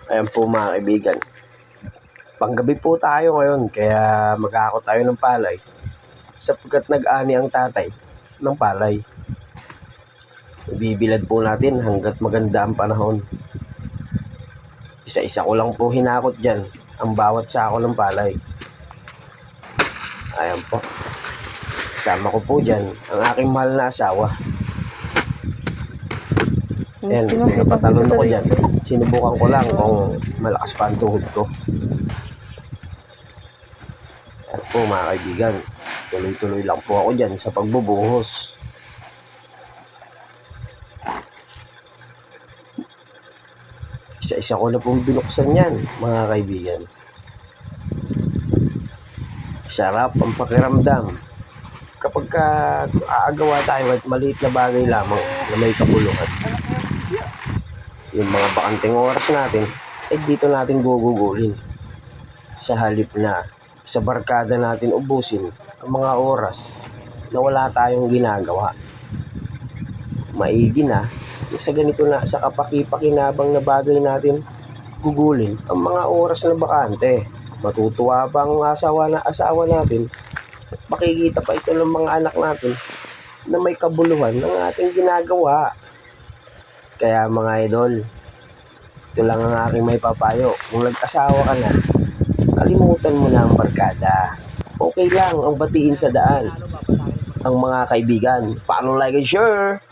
Ayan po mga kaibigan. Panggabi po tayo ngayon kaya mag-aako tayo ng palay sapagkat nag-ani ang tatay ng palay. Bibilad po natin hanggat maganda ang panahon. Isa-isa ko lang po hinakot dyan ang bawat sako ng palay. Ayan po. Kasama ko po dyan ang aking mahal na asawa. Ayan, pinapatalon ako dyan. Sinubukan ko lang kung malakas pa ang tuhod ko. Ayan po mga kaibigan. Tuloy-tuloy lang po ako dyan sa pagbubuhos. Isa-isa ko na pong binuksan yan mga kaibigan. Sarap ang pakiramdam kapag aagawa tayo at maliit na bagay lamang na may kabuluhan. Yung mga bakanting oras natin ay dito natin gugugulin sa halip na sa barkada natin ubusin ang mga oras na wala tayong ginagawa. Maigi na sa ganito na sa kapaki-pakinabang na bagay natin gugulin ang mga oras na bakante. Matutuwa pa ang asawa natin at makikita pa ito ng mga anak natin na may kabuluhan ng ating ginagawa. Kaya mga idol, ito lang ang aking may papayo. Kung nag-asawa ka na, kalimutan mo na ang barkada. Okay lang ang batiin sa daan ang mga kaibigan. Paano like and share?